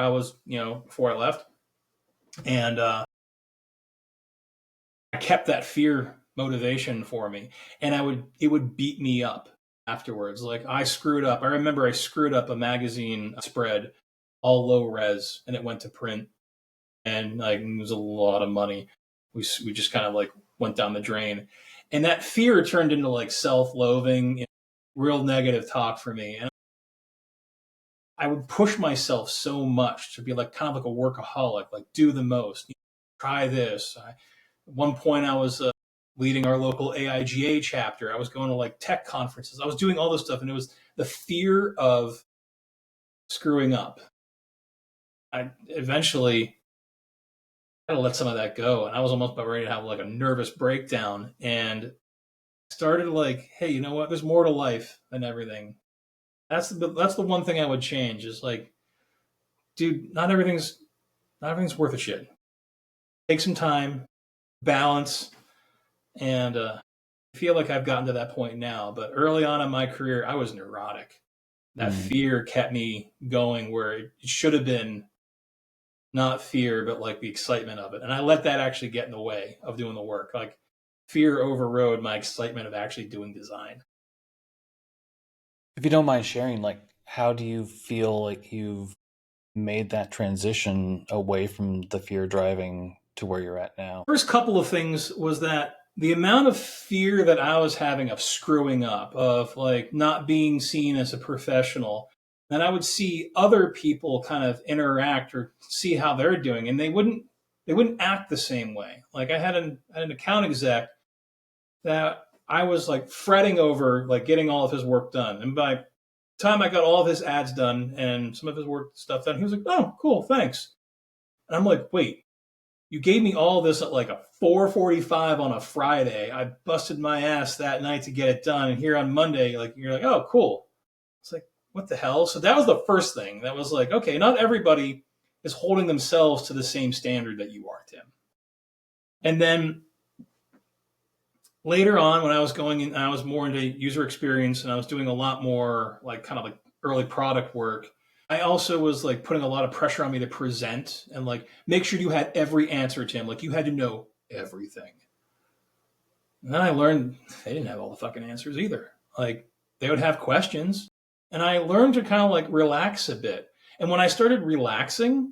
B: before I left. And I kept that fear motivation for me. And it would beat me up afterwards. Like, I screwed up. I remember I screwed up a magazine spread, all low res, and it went to print, and like it was a lot of money. We just kind of like went down the drain, and that fear turned into like self-loathing, real negative talk for me. And I would push myself so much to be like kind of like a workaholic, like do the most, try this. At one point, I was leading our local AIGA chapter. I was going to like tech conferences. I was doing all this stuff, and it was the fear of screwing up. I eventually had to let some of that go, and I was almost about ready to have like a nervous breakdown, and started like, hey, you know what? There's more to life than everything. That's the one thing I would change is like, dude, not everything's worth a shit. Take some time, balance, and I feel like I've gotten to that point now. But early on in my career, I was neurotic. That fear kept me going where it should have been not fear, but like the excitement of it. And I let that actually get in the way of doing the work. Like fear overrode my excitement of actually doing design.
A: If you don't mind sharing, like, how do you feel like you've made that transition away from the fear driving to where you're at now?
B: First couple of things was that the amount of fear that I was having of screwing up, of like not being seen as a professional, and I would see other people kind of interact or see how they're doing, and they wouldn't act the same way. Like I had an account exec that I was like fretting over like getting all of his work done. And by the time I got all of his ads done and some of his work stuff done, he was like, "Oh, cool, thanks." And I'm like, "Wait, you gave me all this at like a 4:45 on a Friday. I busted my ass that night to get it done, and here on Monday, like you're like, oh, cool." It's like, what the hell? So that was the first thing. That was like, okay, not everybody is holding themselves to the same standard that you are, Tim. And then later on, when I was going in, I was more into user experience, and I was doing a lot more like kind of like early product work. I also was like putting a lot of pressure on me to present and like make sure you had every answer, Tim. Like you had to know everything. And then I learned they didn't have all the fucking answers either. Like they would have questions, and I learned to kind of like relax a bit. And when I started relaxing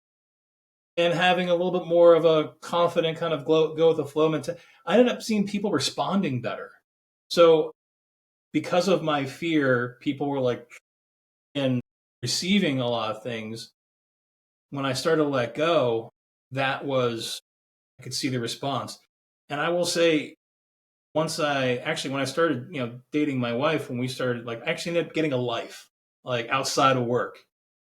B: and having a little bit more of a confident kind of go with the flow mentality, I ended up seeing people responding better. So because of my fear, people were like and receiving a lot of things. When I started to let go, that was I could see the response. And I will say, once I actually when I started, dating my wife, when we started, like, I actually ended up getting a life, like outside of work.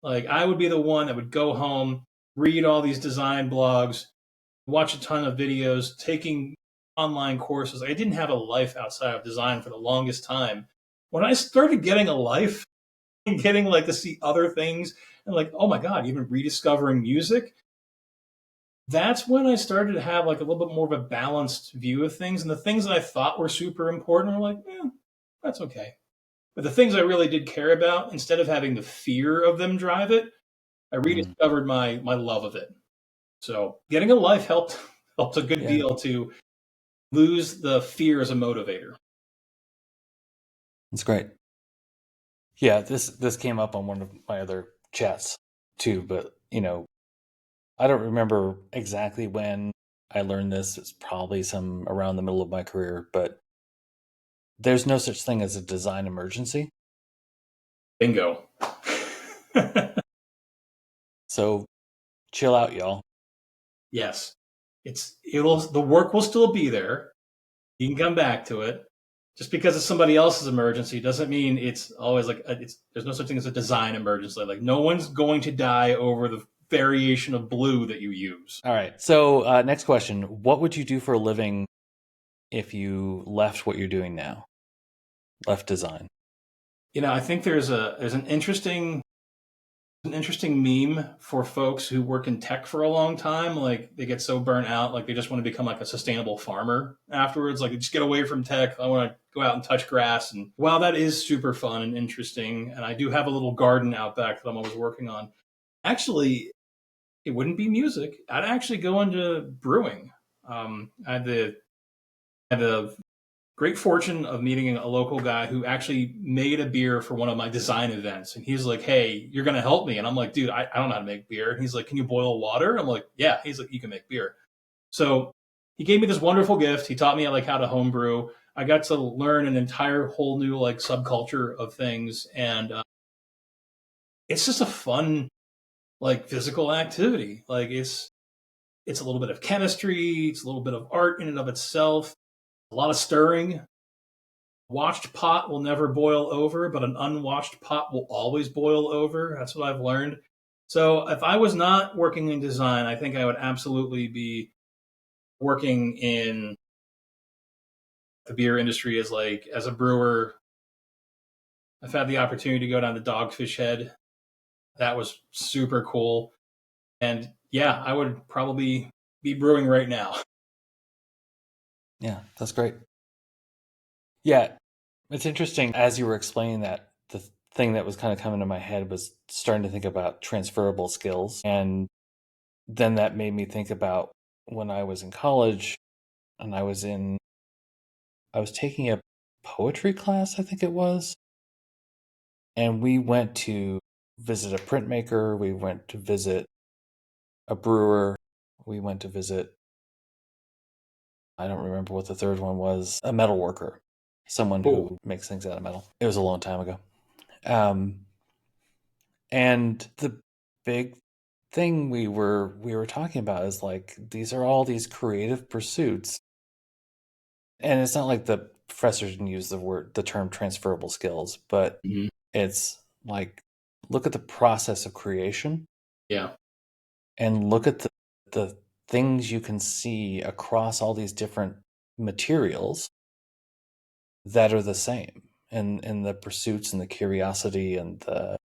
B: Like I would be the one that would go home, read all these design blogs, watch a ton of videos, taking online courses. I didn't have a life outside of design for the longest time. When I started getting a life and getting like to see other things and like, oh my God, even rediscovering music, that's when I started to have like a little bit more of a balanced view of things. And the things that I thought were super important were like, that's okay. But the things I really did care about, instead of having the fear of them drive it, I
A: Mm.
B: rediscovered my love of it. So getting a life helped a good
A: Yeah,
B: deal to lose the fear as a motivator.
A: that's great. Yeah, this came up on one of my other chats too, but I don't remember exactly when I learned this. It's probably some around the middle of my career, but there's no such thing as a design emergency.
B: Bingo.
A: So chill out, y'all.
B: Yes. It'll the work will still be there. You can come back to it. Just because it's somebody else's emergency doesn't mean it's always like there's no such thing as a design emergency. Like no one's going to die over the variation of blue that you use.
A: All right. So next question: what would you do for a living if you left what you're doing now? Left design.
B: I think there's an interesting meme for folks who work in tech for a long time. Like they get so burnt out, like they just want to become like a sustainable farmer afterwards. Like just get away from tech. I want to go out and touch grass. And while that is super fun and interesting, and I do have a little garden out back that I'm always working on, actually, it wouldn't be music. I'd actually go into brewing. I had the great fortune of meeting a local guy who actually made a beer for one of my design events. And he's like, "Hey, you're going to help me." And I'm like, "Dude, I don't know how to make beer." And he's like, "Can you boil water?" I'm like, "Yeah." He's like, "You can make beer." So he gave me this wonderful gift. He taught me like how to homebrew. I got to learn an entire whole new like subculture of things. And it's just a fun, like physical activity. Like it's a little bit of chemistry. It's a little bit of art in and of itself. A lot of stirring. Watched pot will never boil over, but an unwatched pot will always boil over. That's what I've learned. So if I was not working in design, I think I would absolutely be working in the beer industry as a brewer. I've had the opportunity to go down to Dogfish Head. That was super cool. And yeah, I would probably be brewing right now.
A: Yeah, that's great. Yeah, it's interesting. As you were explaining that, the thing that was kind of coming to my head was starting to think about transferable skills. And then that made me think about when I was in college and I was taking a poetry class, I think it was, and we went to visit a printmaker, we went to visit a brewer, we went to visit, I don't remember what the third one was, a metal worker, someone
B: Cool.
A: who makes things out of metal. It was a long time ago. Um, and the big thing we were talking about is like these are all these creative pursuits, and it's not like the professor didn't use the term transferable skills, but
B: Hmm.
A: it's like look at the process of creation
B: Yeah.
A: and look at the things you can see across all these different materials that are the same, and the pursuits and the curiosity and the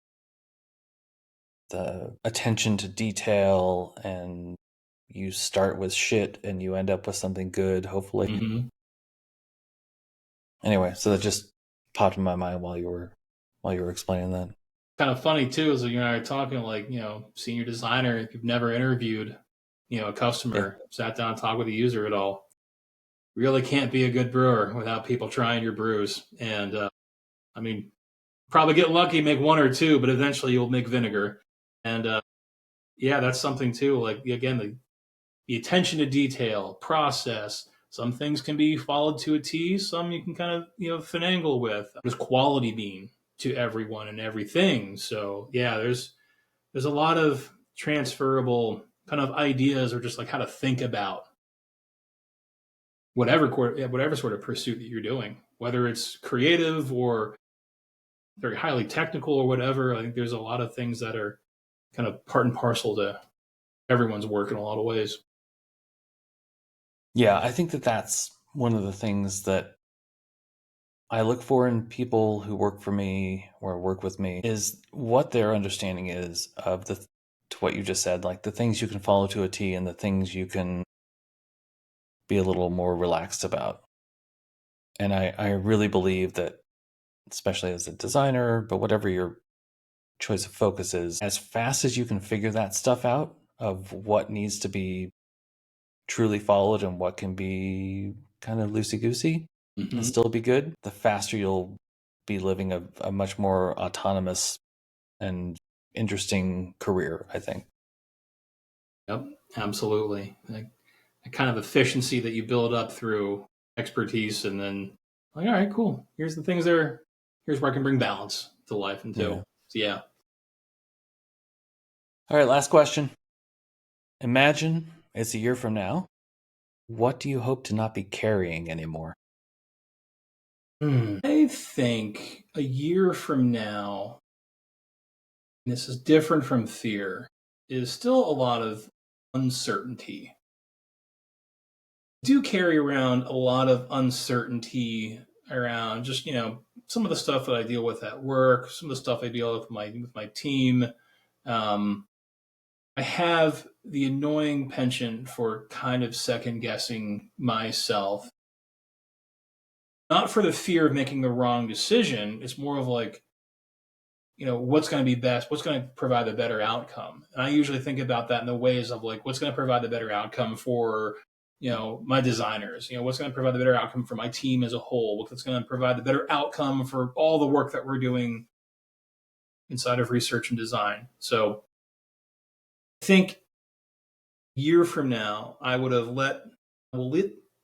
A: attention to detail, and you start with shit and you end up with something good, hopefully.
B: Hmm.
A: Anyway, so that just popped in my mind while you were explaining that.
B: Kind of funny too is you and I are talking like, senior designer, if you've never interviewed, a
A: Yeah.
B: customer, sat down and talked with a user at all, really can't be a good brewer without people trying your brews. And I mean, probably get lucky, make one or two, but eventually you'll make vinegar. And yeah, that's something too. Like again, the attention to detail, process. Some things can be followed to a T. Some you can kind of finagle with. There's quality being to everyone and everything. So yeah, there's a lot of transferable kind of ideas or just like how to think about whatever sort of pursuit that you're doing, whether it's creative or very highly technical or whatever. I think there's a lot of things that are kind of part and parcel to everyone's work in a lot of ways.
A: Yeah, I think that that's one of the things that I look for in people who work for me or work with me is what their understanding is of to what you just said, like the things you can follow to a T and the things you can be a little more relaxed about. And I really believe that, especially as a designer, but whatever your choice of focus is, as fast as you can figure that stuff out of what needs to be truly followed and what can be kind of loosey goosey and
B: Mm-hmm.
A: still be good, the faster you'll be living a much more autonomous and interesting career, I think.
B: Yep, absolutely. Like the kind of efficiency that you build up through expertise, and then like, all right, cool. Here's the things there. Here's where I can bring balance to life and
A: Yeah.
B: too. So yeah.
A: All right, last question. Imagine it's a year from now. What do you hope to not be carrying anymore?
B: I think a year from now, and this is different from fear, is still a lot of uncertainty. I do carry around a lot of uncertainty around just, some of the stuff that I deal with at work, some of the stuff I deal with my team. Um, I have the annoying penchant for kind of second guessing myself. Not for the fear of making the wrong decision. It's more of like, what's going to be best, what's going to provide the better outcome. And I usually think about that in the ways of like, what's going to provide the better outcome for, my designers, what's going to provide the better outcome for my team as a whole, what's going to provide the better outcome for all the work that we're doing inside of research and design. So I think a year from now, I will let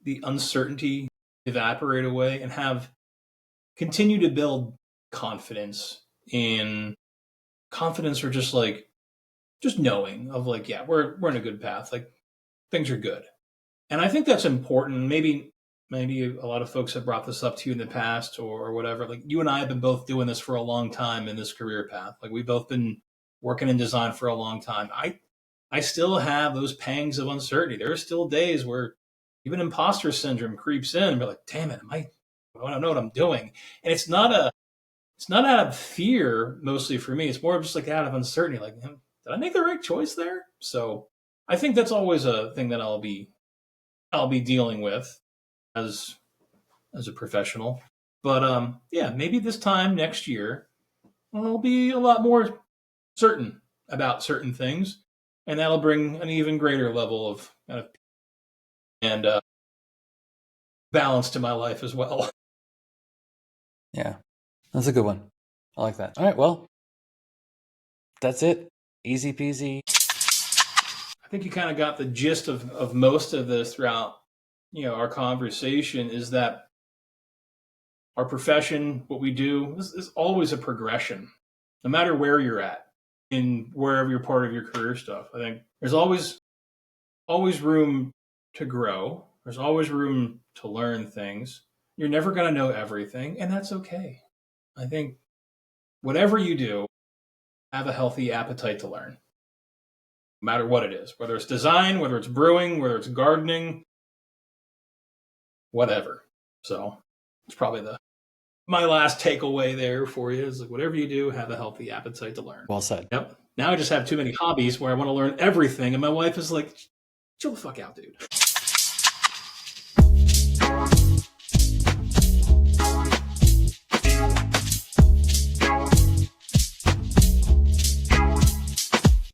B: the uncertainty evaporate away and have continue to build confidence in confidence or just knowing of like, yeah, we're in a good path. Like things are good. And I think that's important. Maybe a lot of folks have brought this up to you in the past or whatever. Like you and I have been both doing this for a long time in this career path. Like we've both been working in design for a long time. I still have those pangs of uncertainty. There are still days where even imposter syndrome creeps in and be like, damn it, I don't know what I'm doing. And it's not out of fear mostly for me. It's more just like out of uncertainty. Like, did I make the right choice there? So I think that's always a thing that I'll be dealing with as as a professional. But yeah, maybe this time next year I'll be a lot more certain about certain things, and that'll bring an even greater level of kind of and balance to my life as well.
A: Yeah, that's a good one. I like that. All right, well, that's it. Easy peasy.
B: I think you kind of got the gist of most of this throughout, our conversation, is that our profession, what we do, is always a progression, no matter where you're at in wherever you're part of your career stuff. I think there's always room to grow. There's always room to learn things. You're never going to know everything, and that's okay. I think whatever you do, have a healthy appetite to learn, no matter what it is, whether it's design, whether it's brewing, whether it's gardening, whatever. So it's probably my last takeaway there for you is like, whatever you do, have a healthy appetite to learn.
A: Well said.
B: Yep. Now I just have too many hobbies where I want to learn everything, and my wife is like, chill the fuck out, dude.